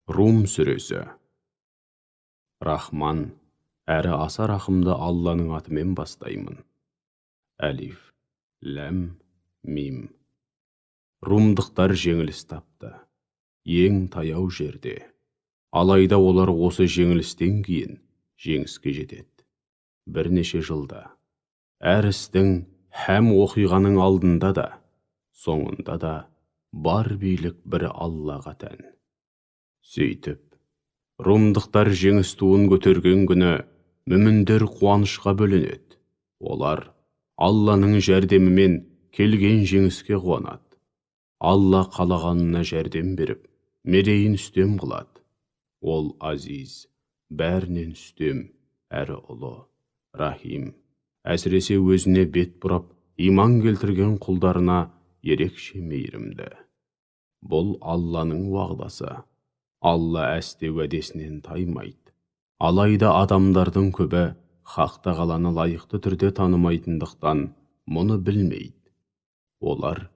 Рум сүресі. Рахман, әрі аса рахымды Алланың атымен бастаймын. Әлиф, ләм, мим. Румдықтар жеңіліс тапты, ең таяу жерде. Алайда олар осы жеңілістен кейін жеңіске жетеді. Бірнеше жылда, әр істің һәм оқиғаның алдында да, соңында да бар билік бір Аллаға тән. Сөйтіп, румдықтар жеңіс туын көтерген күні мүміндер қуанышқа бөленеді. Олар Алланың жәрдемімен келген жеңіске қуанады. Алла қалағанына жәрдем беріп, мерейін үстем қылады. Ол азиз, бәрінен үстем, әрі ұлы, рахим. Әсіресе өзіне бет бұрап, иман келтірген құлдарына ерекше мейірімді. Бұл Алланың уағдасы. Алла әсте уәдесінен таймайды. Алайда адамдардың көбі хақ тағаланы лайықты түрде танымайтындықтан мұны білмейді. Олар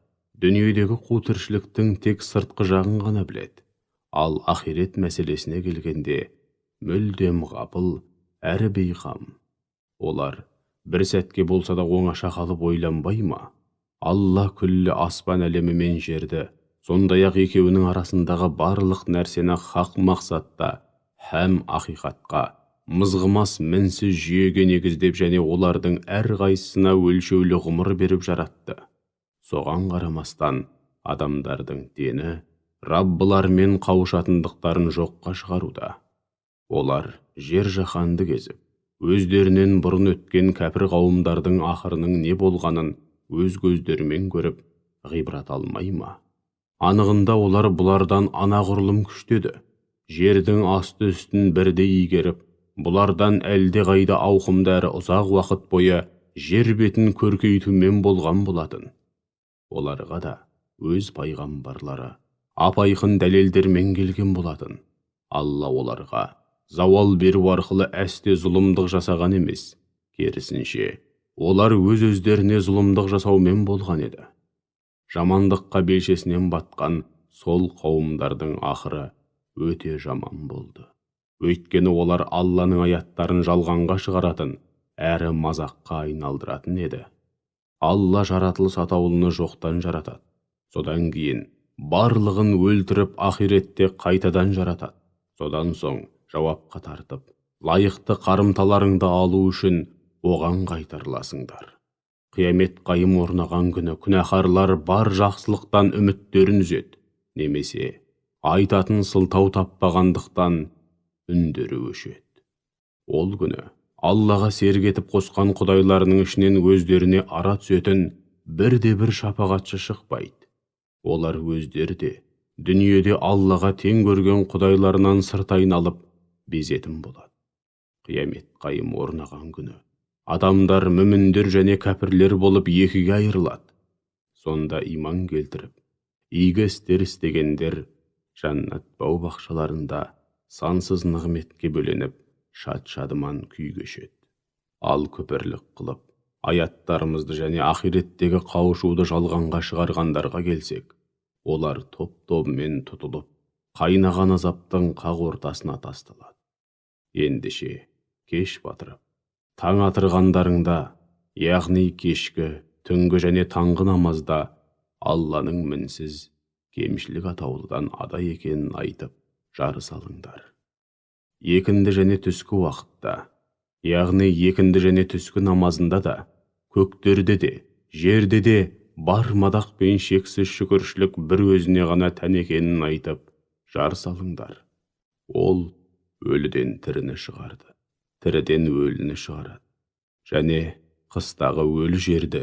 дүниедегі қу тіршіліктің тек сыртқы жағын ғана біледі. Ал ахирет мәселесіне келгенде мүлдем ғапыл, әрі бейқам. Олар бір сәтке болса да оңаша қалып ойланбай ма? Алла күллі аспан әлемі мен жерді, сондай-ақ екеуінің арасындағы барлық нәрсені хақ мақсатта һәм ақиқатқа, мызғымас мінсіз жүйеге негіздеп және олардың әрқайсысына өлшеулі ғұмыр беріп жаратты. Соған қарамастан, адамдардың дені Раббылармен қауышатындықтарын жоққа шығаруда. Олар жер жаһанды кезіп, өздерінен бұрын өткен кәпір қауымдардың ақырының не болғанын өз көздерімен көріп, ғибрат алмай ма? Анығында олар бұлардан анағұрлым күштеді. Жердің асты үстін бірдей игеріп, бұлардан әлде қайда ауқымды әрі ұзақ уақыт бойы жер бетін көркейтумен болған болатын. Оларға да өз пайғамбарлары апайқын дәлелдермен келген болатын. Алла оларға зауал беру арқылы әсте зұлымдық жасаған емес, керісінше, олар өз-өздеріне зұлымдық жасаумен болған еді. Жамандыққа белшесінен батқан сол қауымдардың ақыры өте жаман болды. Өйткені олар Алланың аяттарын жалғанға шығаратын, әрі мазаққа айналдыратын еді. Алла жаратылыс атаулыны жоқтан жаратады. Содан кейін барлығын өлтіріп ахиретте қайтадан жаратады. Содан соң жауапқа тартып, лайықты қарымталарыңды алу үшін оған қайтарыласыңдар. Қиямет қайым орнаған күні күнәһарлар бар жақсылықтан үміттерін үзеді, немесе айтатын сылтау таппағандықтан үндері өшеді. Ол күні Аллаға серік етіп қосқан құдайларының ішінен өздеріне ара түсетін бірде-бір шапағатшы шықпайды. Олар өздері де дүниеде Аллаға тең көрген құдайларынан сырт айналып безетін болады. Қиямет қайым орнаған күні адамдар мүміндер және кәпірлер болып екіге айырылады. Сонда иман келтіріп, игі істер істегендер жаннат бау-бақшаларында сансыз нығметке бөленіп, шат-шадыман күй кешеді. Ал күпірлік қылып, аяттарымызды және ахиреттегі қауышуды жалғанға шығарғандарға келсек, олар топ-тобымен тұтылып, қайнаған азаптың қақ ортасына тасталады. Ендеше кеш батырып, таң атырғандарыңда, яғни кешкі, түнгі және таңғы намазда Алланың мінсіз, кемшілік атаулыдан ада екенін айтып, жарыс алыңдар. Екінді және түскі уақытта, яғни екінді және түскі намазында да, көктерде де, жерде де бар мадақ пен шексіз шүкіршілік бір өзіне ғана тән екенін айтып, жарыс алыңдар. Ол өліден тіріні шығарды, тіріден өліні шығарады. Және қыстағы өлі жерді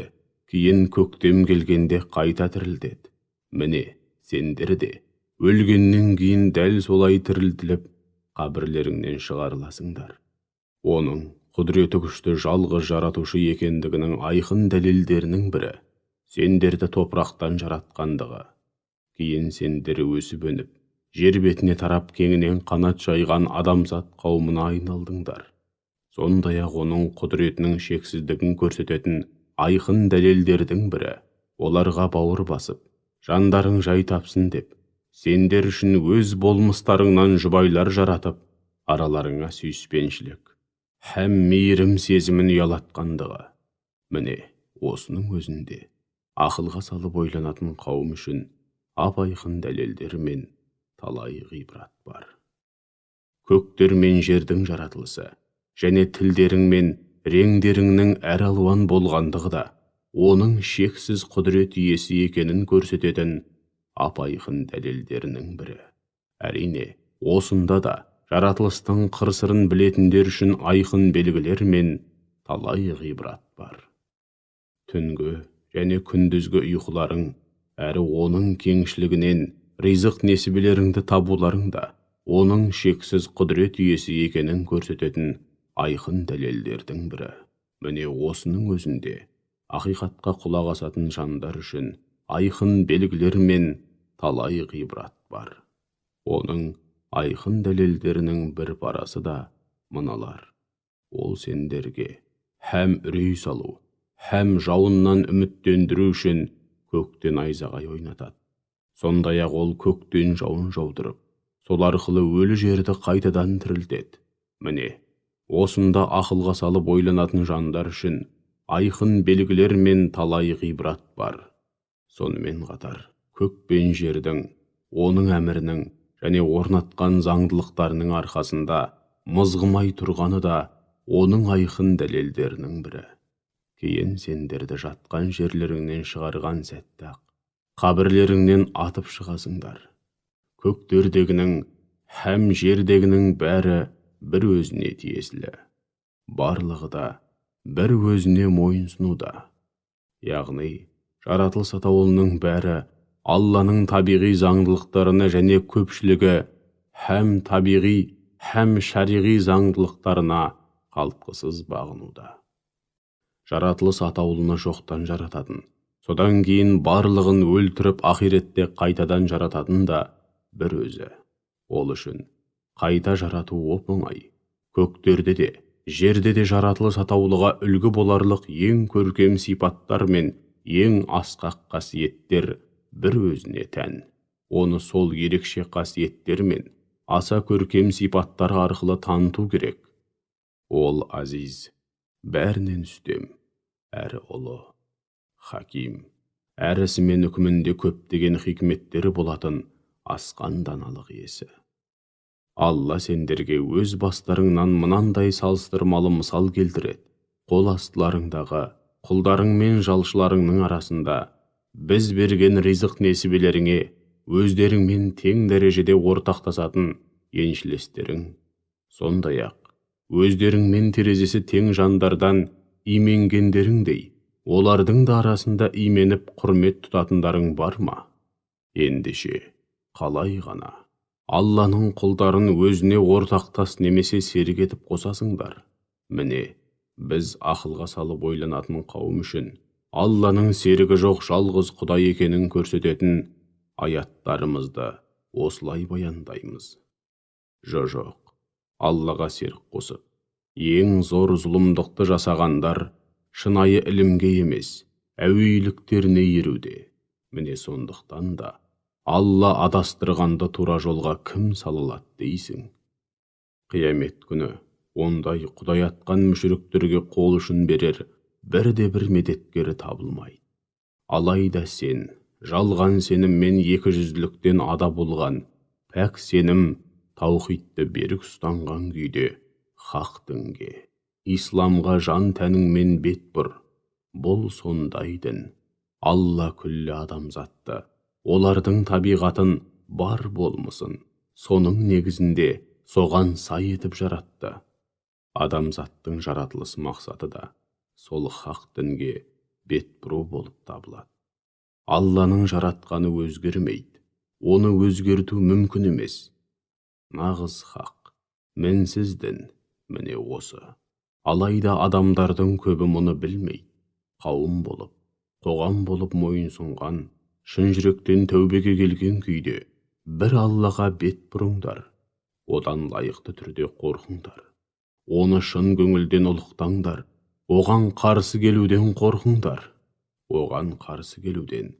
кейін көктем келгенде қайта тірілдеді. Міне, сендер де өлгеннен кейін дәл солай тірілділіп, қабірлеріңнен шығарыласыңдар. Оның құдіреті күшті жалғыз жаратушы екендігінің айқын дәлелдерінің бірі сендерді топырақтан жаратқандығы. Кейін сендер өсіп өніп, жер бетіне тарап кеңінен қанат жайған адамзат қауымына айналдыңдар. Сондай-ақ оның құдіретінің шексіздігін көрсететін айқын дәлелдердің бірі оларға бауыр басып, жандарың жай тапсын деп, Сендер үшін өз болмыстарыңнан жұбайлар жаратып, араларыңа сүйіспеншілік һәм мейірім сезімін ұялатқандығы. Міне, осының өзінде ақылға салып ойланатын қауым үшін ап-айқын дәлелдер мен талай ғибрат бар. Көктер мен жердің жаратылысы және тілдерің мен реңдеріңнің әр алуан болғандығы да оның шексіз құдірет иесі екенін көрсететін ап-айқын дәлелдерінің бірі. Әрине, осында да жаратылыстың қыр-сырын білетіндер үшін айқын белгілер мен талай ғибрат бар. Түнгі және күндізгі ұйқыларың әрі оның кеңшілігінен ризық несібелеріңді табуларың да оның шексіз құдірет иесі екенін көрсететін айқын дәлелдердің бірі. Міне осының өзінде ақиқатқа құлақ асатын жандар үшін айқын белгілер мен талай ғибрат бар. Оның айқын дәлелдерінің бір парасы да мыналар. Ол сендерге һәм үрей салу, һәм жауыннан үміттендіру үшін көктен найзағай ойнатады. Сондай-ақ ол көктен жауын жаудырып, сол арқылы өлі жерді қайтадан тірілтеді. Міне, осында ақылға салып ойланатын жандар үшін айқын белгілер мен талай ғибрат бар. Сонымен қатар, көк пен жердің, оның әмірінің және орнатқан заңдылықтарының арқасында мызғымай тұрғаны да оның айқын дәлелдерінің бірі. Кейін сендерді жатқан жерлеріңнен шығарған сәтте-ақ қабірлеріңнен атып шығасыңдар. Көктердегінің һәм жердегінің бәрі бір өзіне тиесілі. Барлығы да бір өзіне мойынсынуда. Яғни, жаратылыс атаулының бәрі Алланың табиғи заңдылықтарына және көпшілігі һәм табиғи һәм шариғи заңдылықтарына қалтқысыз бағынуда. Жаратылыс атаулыны жоқтан жарататын, содан кейін барлығын өлтіріп ақиретте қайтадан жарататын да бір өзі. Ол үшін қайта жарату оп-оңай. Көктерде де, жерде де жаратылыс атаулыға үлгі боларлық ең көркем сипаттар мен ең асқақ қасиеттер бір өзіне тән. Оны сол ерекше қасиеттер мен аса көркем сипаттар арқылы таныту керек. Ол азиз, бәрінен үстем, әрі ұлы, хаким, әр ісі мен үкімінде көптеген хикметтері болатын асқан даналық иесі. Алла сендерге өз бастарыңнан мынандай салыстырмалы мысал келтіреді. Қол астыларыңдағы құлдарың мен жалшыларыңның арасында біз берген ризық несібелеріңе өздеріңмен тең дәрежеде ортақтасатын еншілестерің, сондай-ақ өздеріңмен терезесі тең жандардан именгендеріңдей, олардың да арасында именіп құрмет тұтатындарың бар ма? Ендеше, қалай ғана Алланың құлдарын өзіне ортақтас немесе серік етіп қосасыңдар? Міне, біз ақылға салып ойланатын қауым үшін Алланың серігі жоқ жалғыз Құдай екенін көрсететін аяттарымызды осылай баяндаймыз. Жоқ, Аллаға серік қосып, ең зор зұлымдықты жасағандар шынайы ілімге емес, әуейліктеріне еруде. Міне сондықтан да Алла адастырғанды тура жолға кім салалады дейсің? Қиямет күні ондай Құдай атқан мүшіріктерге қол ұшын берер бірде-бір медеткері табылмайды. Алайда сен жалған сеніммен екіжүзділіктен ада болған, пәк сенім таухидты берік ұстанған күйде хақ дінге, исламға жан тәніңмен бет бұр. Бұл сондай дін. Алла күллі адамзатты, олардың табиғатын бар болмысын, соның негізінде соған сай етіп жаратты. Адамзаттың жаратылыс мақсаты да сол хақ дінге бет бұру болып табылады. Алланың жаратқаны өзгермейді, оны өзгерту мүмкін емес. Нағыз хақ, мінсіз дін, міне осы. Алайда адамдардың көбі мұны білмейді. Қауым болып, қоғам болып мойынсұнған, шын жүректен тәубеге келген күйде бір Аллаға бет бұрыңдар. Одан лайықты түрде қорқыңдар. Оны шын көңілден ұлықтаңдар. Оған қарсы келуден қорқыңдар. Оған қарсы келуден,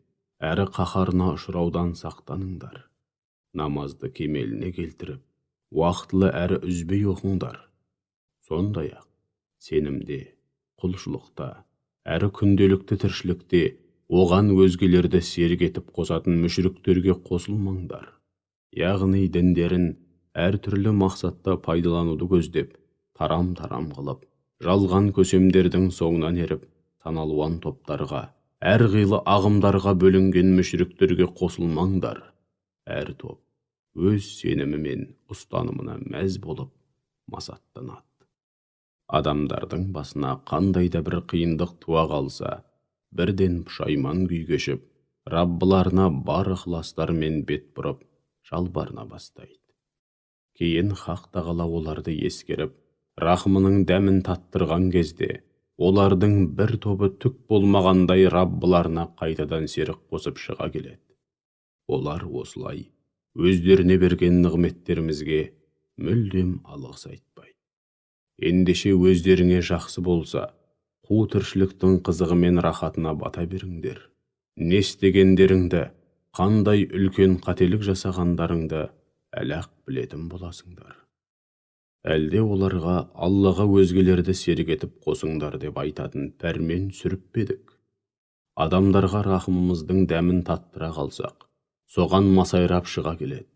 әрі қаһарына ұшыраудан сақтаныңдар. намазды кемеліне келтіріп, уақытлы әрі үзбей оқыңдар. Сондай-ақ, сенімде, құлшылықта, әрі күнделікті тіршілікте оған өзгелерді серік етіп қосатын мүшіріктерге қосылмаңдар. Яғни діндерін әртүрлі мақсатта пайдалануды көздеп, тарам-тарам қылып, жалған көсемдердің соңынан еріп, саналуан топтарға, әрқилы ағымдарға бөлінген мүшіріктерге қосылмаңдар. Әр топ өз сенімі мен ұстанымына мәз болып масаттанады. Адамдардың басына қандай да бір қиындық туа қалса, бірден пұшайман күй кешіп, Раббыларына бар ықыластарымен бет бұрып, жалбарына бастайды. Кейін Хақ Тағала оларды ескеріп, рахымының дәмін таттырған кезде, олардың бір тобы түк болмағандай Раббыларына қайтадан серік қосып шыға келеді. Олар осылай өздеріне берген нығметтерімізге мүлдем алғыс айтпайды. Ендеше өздеріңе жақсы болса, қу тіршіліктің қызығы мен рахатына бата беріңдер. Не істегендеріңді, қандай үлкен қателік жасағандарыңды әлі-ақ білетін боласыңдар. Әлде оларға Аллаға өзгелерді серік етіп қосыңдар деп айтатын пәрмен сүріп пе едік? Адамдарға рахымымыздың дәмін таттыра қалсақ, соған масайрап шыға келеді.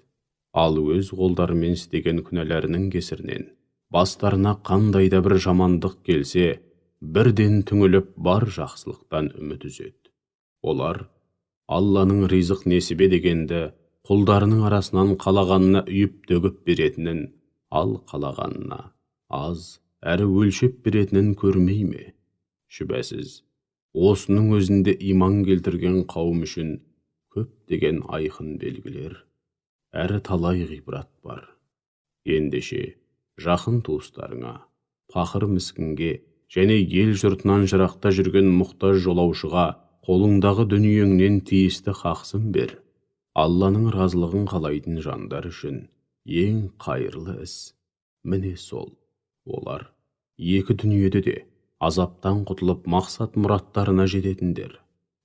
Ал өз қолдарымен істеген күнәләрінің кесірінен бастарына қандай да бір жамандық келсе, бірден түңіліп бар жақсылықтан үміт үзеді. Олар Алланың ризық несібе дегенді құлдарының арасынан қалағанына үйіп төгіп беретінін, ал қалағанына аз әрі өлшеп беретінін көрмей ме? Шүбәсіз, осының өзінде иман келтірген қауым үшін көптеген айқын белгілер, әрі талай ғибрат бар. Ендеше, жақын туыстарыңа, пақыр міскінге және ел жұртынан жырақта жүрген мұқтаж жолаушыға қолыңдағы дүниеңнен тиісті хақсын бер. Алланың разылығын қалайтын жандар үшін ең қайырлы іс міне сол. Олар екі дүниеде де азаптан құтылып мақсат мұраттарына жететіндер.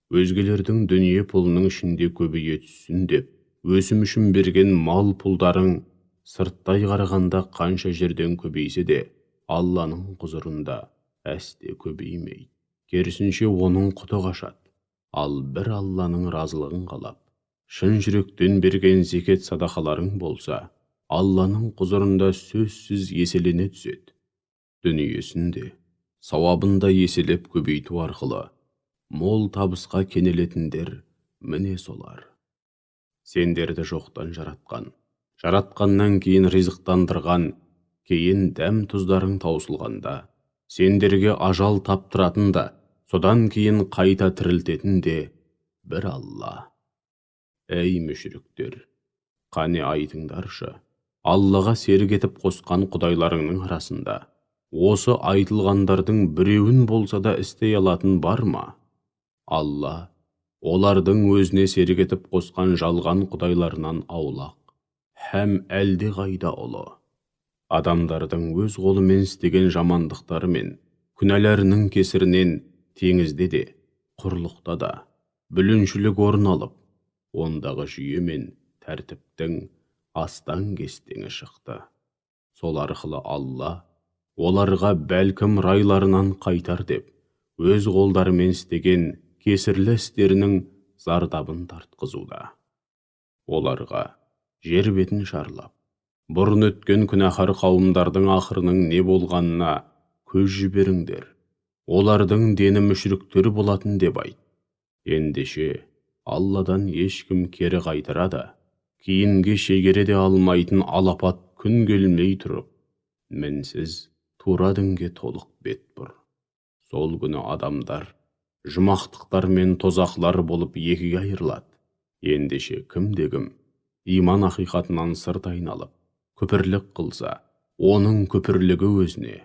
Өзгелердің дүние пұлының ішінде көбейе түссін деп, өсім үшін берген мал пұлдарың сырттай қарағанда қанша жерден көбейсе де, Алланың құзырында әсте көбеймейді. Керісінше оның құты қашады. Ал бір Алланың разылығын қалап, шын жүректен берген зекет садақаларың болса, Алланың құзырында сөзсіз еселене түседі. Дүниесінде, сауабында еселеп көбейту арқылы мол табысқа кенелетіндер міне солар. Сендерді жоқтан жаратқан, жаратқаннан кейін ризықтандырған, кейін дәм тұздарың таусылғанда, сендерге ажал таптыратын да, содан кейін қайта тірілтетін де бір Алла. Әй мүшіріктер, қане айтыңдаршы, Аллаға серік етіп қосқан құдайларыңның арасында осы айтылғандардың біреуін болса да істей алатын бар ма? Алла олардың өзіне серік етіп қосқан жалған құдайларынан аулақ, һәм әлде қайда ұлы. Адамдардың өз қолымен істеген жамандықтары мен күнәләрінің кесірінен теңізде де, құрлықта да бүліншілік орын алып, ондағы жүйе мен тәртіптің астан кестеңі шықты. Сол арқылы Алла оларға бәлкім райларынан қайтар деп, өз қолдарымен істеген кесірлі істерінің зардабын тартқызуда. Оларға жер бетін шарлап, бұрын өткен күнәһар қауымдардың ақырының не болғанына көз жіберіңдер. Олардың дені мүшіріктер болатын деп айт. Ендеше Алладан ешкім кері қайтарады, кейінге шегере де алмайтын алапат күн келмей тұрып, мінсіз тура дінге толық бет бұр. Сол күні адамдар жұмақтықтар мен тозақлар болып екіге айырылады. Ендеше кім-де-кім иман ақиқатынан сырт айналып, күпірлік қылса, оның күпірлігі өзіне,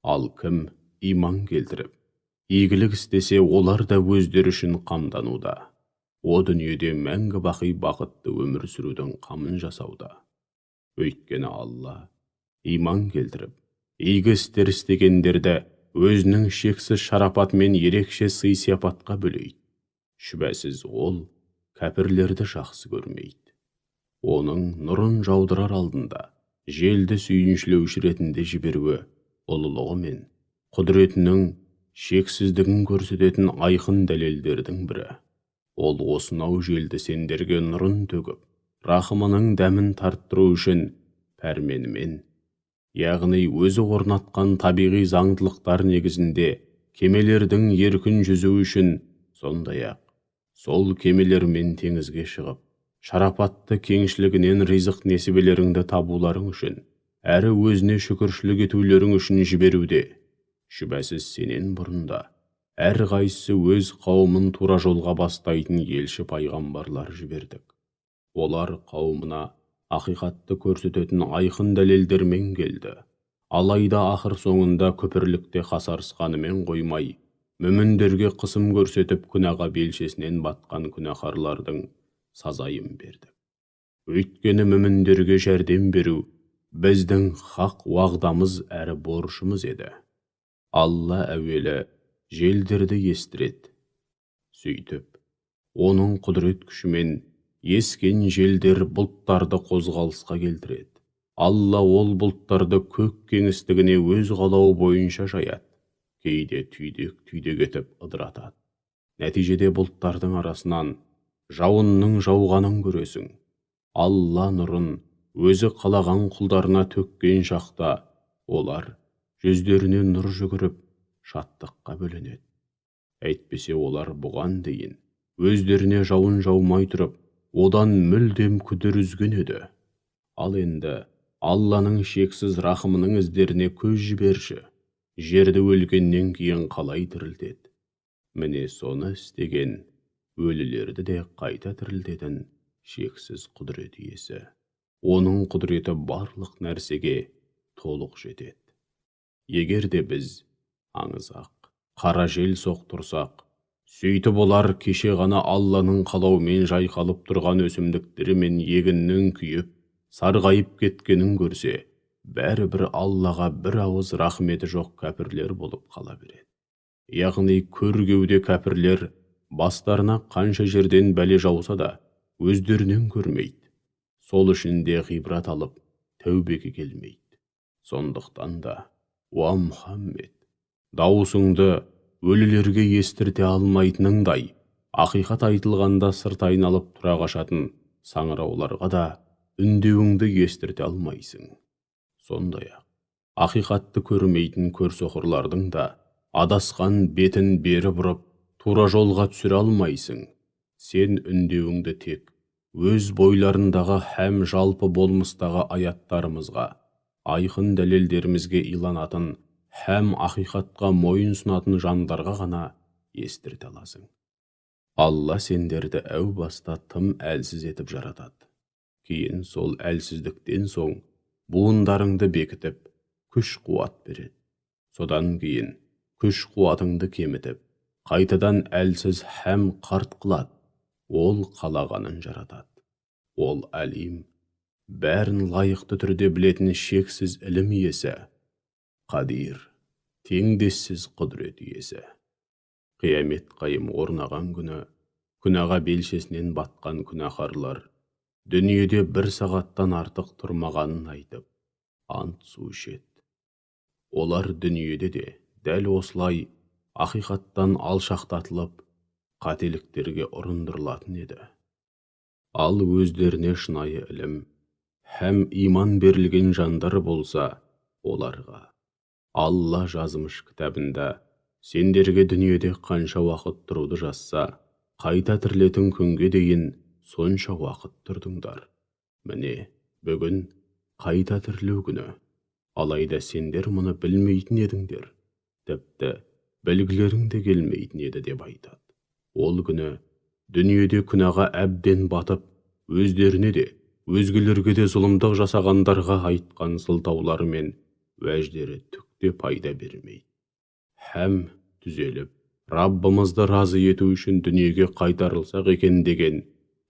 ал кім иман келтіріп, игілік істесе, олар да өздері үшін қамдануда. О дүниеде мәңгі бақи бақытты өмір сүрудің қамын жасауда. Өйткені Алла иман келтіріп, игі істер істегендерді өзінің шексіз шарапатымен ерекше сый-сияпатқа бөлейді. Шүбәсіз ол кәпірлерді жақсы көрмейді. Оның нұрын жаудырар алдында желді сүйіншілеуші ретінде жіберуі ұлылығы мен құдіретінің шексіздігін көрсететін айқын дәлелдердің бірі. Ол осынау желді сендерге нұрын төгіп, рахымының дәмін тарттыру үшін пәрменімен, яғни өзі орнатқан табиғи заңдылықтар негізінде кемелердің еркін жүзуі үшін, сондай-ақ сол кемелермен теңізге шығып, шарапатты кеңшілігінен ризық несібелеріңді табуларың үшін, әрі өзіне шүкіршілік етулерің үшін жіберуде. Шүбәсіз сенен бұрында әрқайсысы өз қауымын тура жолға бастайтын елші пайғамбарлар жібердік. Олар қауымына ақиқатты көрсететін айқын дәлелдермен келді. Алайда ақыр соңында күпірлікте қасарысқанымен қоймай, мүміндерге қысым көрсетіп күнәға белшесінен батқан күнәһарлардың сазайын берді. Өйткені мүміндерге жәрдем беру біздің хақ уағдамыз әрі борышымыз еді. Алла әуелі желдерді естіреді. Сөйтіп, оның құдірет күшімен ескен желдер бұлттарды қозғалысқа келтіреді. Алла ол бұлттарды көк кеңістігіне өз қалауы бойынша жаяды. Кейде түйдек етіп ыдыратады. Нәтижеде бұлттардың арасынан жауынның жауғанын көресің. Алла нұрын өзі қалаған құлдарына төккен шақта, олар жүздеріне нұр жүгіріп, шаттыққа бөленеді. Әйтпесе олар бұған дейін өздеріне жауын жаумай тұрып, одан мүлдем күдір үзген еді. Ал енді Алланың шексіз рахымының іздеріне көз жіберші. Жерді өлгеннен кейін қалай тірілтеді. Міне соны істеген, өлілерді де қайта тірілтетін шексіз құдірет иесі. Оның құдіреті барлық нәрсеге толық жетеді. Егер де біз аңызақ, қара жел соқтырсақ, сөйтіп олар кеше ғана Алланың қалауымен жайқалып тұрған өсімдіктері мен егіннің күйіп, сарғайып кеткенін көрсе, бәрібір Аллаға бір ауыз рахметі жоқ кәпірлер болып қала береді. Яғни көргеуде кәпірлер бастарына қанша жерден бәле жауса да, өздерінен көрмейді. Сол үшін де ғибрат алып, тәубеге келмейді. Сондықтан да, уа Мұхаммед, дауысыңды өлілерге естірте алмайтыныңдай, ақиқат айтылғанда сырт айналып тұра қашатын саңырауларға да үндеуіңді естірте алмайсың. Сондай-ақ, ақиқатты көрмейтін көрсоқырлардың да адасқан бетін бері бұрып, тура жолға түсіре алмайсың. Сен үндеуіңді тек өз бойларындағы һәм жалпы болмыстағы аяттарымызға, айқын дәлелдерімізге иланатын һәм ақиқатқа мойын сұнатын жандарға ғана естірте аласың. Алла сендерді әу баста тым әлсіз етіп жаратады. Кейін сол әлсіздіктен соң буындарыңды бекітіп, күш-қуат береді. Содан кейін күш-қуатыңды кемітіп, қайтадан әлсіз һәм қарт қылады. Ол қалағанын жаратады. Ол әлим, бәрін лайықты түрде білетін шексіз ілім иесі, қадир, теңдессіз құдірет иесі. Қиямет қайым орнаған күні, күнәға белшесінен батқан күнәһарлар дүниеде бір сағаттан артық тұрмағанын айтып, ант су ішеді. Олар дүниеде де дәл осылай ақиқаттан алшақтатылып, қателіктерге ұрындырылатын еді. Ал өздеріне шынайы ілім һәм иман берілген жандар болса, оларға Алла жазмыш кітабында сендерге дүниеде қанша уақыт тұруды жазса, қайта тірілетін күнге дейін сонша уақыт тұрдыңдар. Міне, бүгін қайта тірілу күні. Алайда сендер мұны білмейтін едіңдер. Тіпті білгілерің де келмейтін еді деп айтады. Ол күні дүниеде күнәға әбден батып, өздеріне де, өзгелерге де зұлымдық жасағандарға айтқан сылтаулары мен уәждері түкте пайда бермейді. Һәм түзеліп, Раббымызды разы ету үшін дүниеге қайтарылсақ екен деген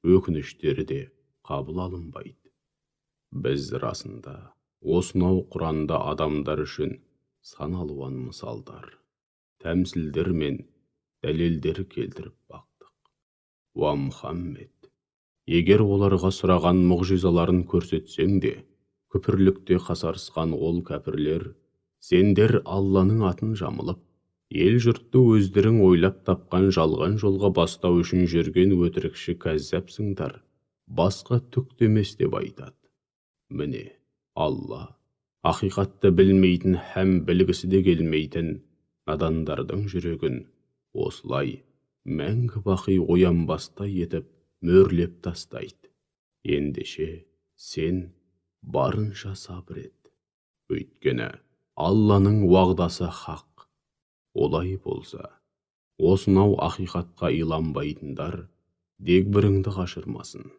өкініштері де қабыл алынбайды. Біз расында осынау Құранда адамдар үшін сан алуан мысалдар, тәмсілдер мен дәлелдер келтіріп бақтық. Уа Мұхаммед, Егер оларға сұраған мұғжизаларын көрсетсең де, күпірлікте қасарысқан ол кәпірлер, сендер Алланың атын жамылып, ел жұртты өздерің ойлап тапқан жалған жолға бастау үшін жүрген өтірікші кәззапсыңдар, басқа түк емес деп айтады. Міне, Алла, ақиқатты білмейтін һәм білгісі де келмейтін надандардың жүрегін осылай мәңгі бақи оянбастай етіп мөрлеп тастайды. Ендеше сен барынша сабыр ет. Өйткені Алланың уағдасы хақ. Олай болса, осынау ақиқатқа иланбайтындар дегбіріңді қашырмасын.